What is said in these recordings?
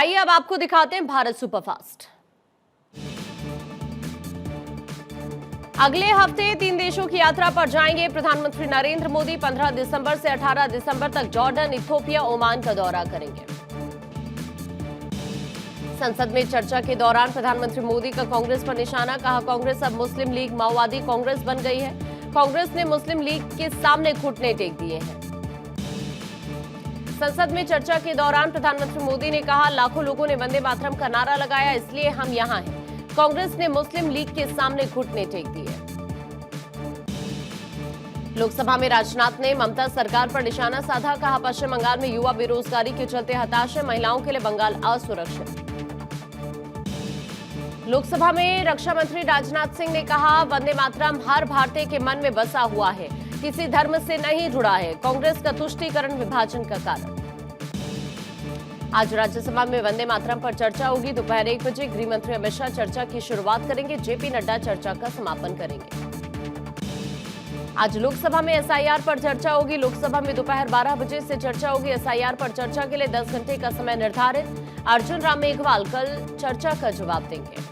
आइए अब आपको दिखाते हैं भारत सुपरफास्ट। अगले हफ्ते 3 देशों की यात्रा पर जाएंगे प्रधानमंत्री नरेंद्र मोदी। 15 दिसंबर से 18 दिसंबर तक जॉर्डन, इथियोपिया, ओमान का दौरा करेंगे। संसद में चर्चा के दौरान प्रधानमंत्री मोदी का कांग्रेस पर निशाना, कहा कांग्रेस अब मुस्लिम लीग माओवादी कांग्रेस बन गई है। कांग्रेस ने मुस्लिम लीग के सामने घुटने टेक दिए हैं। संसद में चर्चा के दौरान प्रधानमंत्री मोदी ने कहा लाखों लोगों ने वंदे मातरम का नारा लगाया, इसलिए हम यहां हैं। कांग्रेस ने मुस्लिम लीग के सामने घुटने टेक दिए। लोकसभा में राजनाथ ने ममता सरकार पर निशाना साधा, कहा पश्चिम बंगाल में युवा बेरोजगारी के चलते हताश है, महिलाओं के लिए बंगाल असुरक्षित। लोकसभा में रक्षा मंत्री राजनाथ सिंह ने कहा वंदे मातरम हर भारतीय के मन में बसा हुआ है, किसी धर्म से नहीं जुड़ा है। कांग्रेस का तुष्टीकरण विभाजन का कारण। आज राज्यसभा में वंदे मातरम पर चर्चा होगी। दोपहर 1 बजे गृह मंत्री अमित शाह चर्चा की शुरुआत करेंगे। जेपी नड्डा चर्चा का समापन करेंगे। आज लोकसभा में एसआईआर पर चर्चा होगी। लोकसभा में दोपहर 12 बजे से चर्चा होगी। एसआईआर पर चर्चा के लिए 10 घंटे का समय निर्धारित। अर्जुन राम मेघवाल कल चर्चा का जवाब देंगे।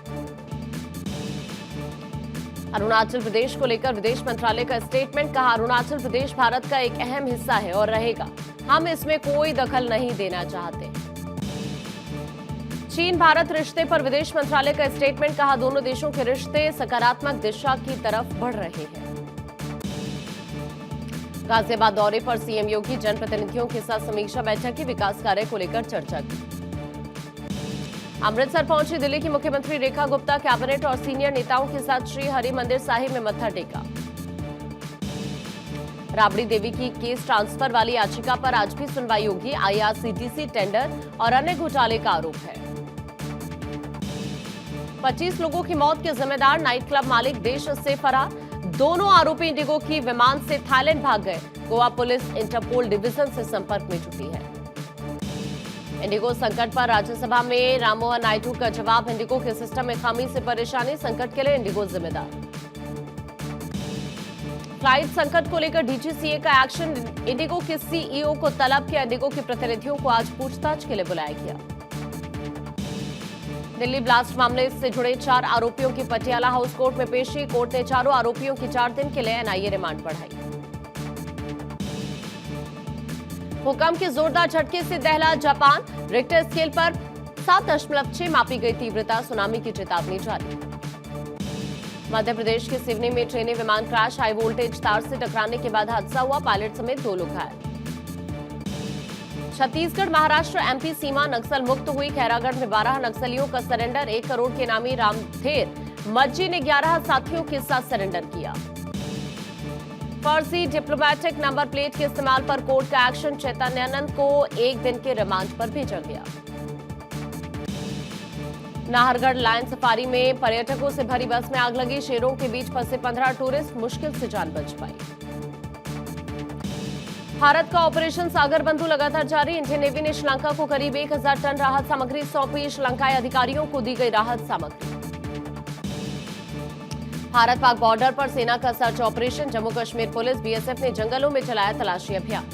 अरुणाचल प्रदेश को लेकर विदेश मंत्रालय का स्टेटमेंट, कहा अरुणाचल प्रदेश भारत का एक अहम हिस्सा है और रहेगा, हम इसमें कोई दखल नहीं देना चाहते। चीन भारत रिश्ते पर विदेश मंत्रालय का स्टेटमेंट, कहा दोनों देशों के रिश्ते सकारात्मक दिशा की तरफ बढ़ रहे हैं। गाजियाबाद दौरे पर सीएम योगी जनप्रतिनिधियों के साथ समीक्षा बैठक की, विकास कार्य को लेकर चर्चा की। अमृतसर पहुंची दिल्ली की मुख्यमंत्री रेखा गुप्ता, कैबिनेट और सीनियर नेताओं के साथ श्री हरि मंदिर साहिब में मत्था टेका। राबड़ी देवी की केस ट्रांसफर वाली याचिका पर आज भी सुनवाई होगी। आईआरसीटीसी टेंडर और अन्य घोटाले का आरोप है। 25 लोगों की मौत के जिम्मेदार नाइट क्लब मालिक देश से फरार। दोनों आरोपी इंडिगो की विमान से थाईलैंड भाग गए। गोवा पुलिस इंटरपोल डिवीजन से संपर्क में जुटी है। इंडिगो संकट पर राज्यसभा में राममोहन नायडू का जवाब, इंडिगो के सिस्टम में खामी से परेशानी, संकट के लिए इंडिगो जिम्मेदार। फ्लाइट संकट को लेकर डीजीसीए का एक्शन, इंडिगो के सीईओ को तलब किया। इंडिगो के प्रतिनिधियों को आज पूछताछ के लिए बुलाया गया। दिल्ली ब्लास्ट मामले से जुड़े 4 आरोपियों की पटियाला हाउस कोर्ट में पेशी। कोर्ट ने चारों आरोपियों की 4 दिन के लिए एनआईए रिमांड बढ़ाई। भूकंप के जोरदार झटके से दहला जापान। रिक्टर स्केल पर 7.6 मापी गई तीव्रता, सुनामी की चेतावनी जारी। मध्य प्रदेश के सिवनी में ट्रेनी विमान क्रैश, हाई वोल्टेज तार से टकराने के बाद हादसा हुआ, पायलट समेत 2 लोग घायल। छत्तीसगढ़ महाराष्ट्र एमपी सीमा नक्सल मुक्त हुई। खैरागढ़ में 12 नक्सलियों का सरेंडर। 1 करोड़ के नामी रामधेर मज्जी ने 11 साथियों के साथ सरेंडर किया। फर्जी डिप्लोमेटिक नंबर प्लेट के इस्तेमाल पर कोर्ट का एक्शन, चैतन्यानंद को 1 दिन के रिमांड पर भेजा गया। नाहरगढ़ लायन सफारी में पर्यटकों से भरी बस में आग लगी। शेरों के बीच फंसे 15 टूरिस्ट, मुश्किल से जान बच पाई। भारत का ऑपरेशन सागर बंधु लगातार जारी। इंडियन नेवी ने श्रीलंका को करीब 1000 टन राहत सामग्री सौंपी। श्रीलंकाई अधिकारियों को दी गई राहत सामग्री। भारत पाक बॉर्डर पर सेना का search operation, Jammu Kashmir police BSF ने जंगलों में चलाया तलाशी अभियान।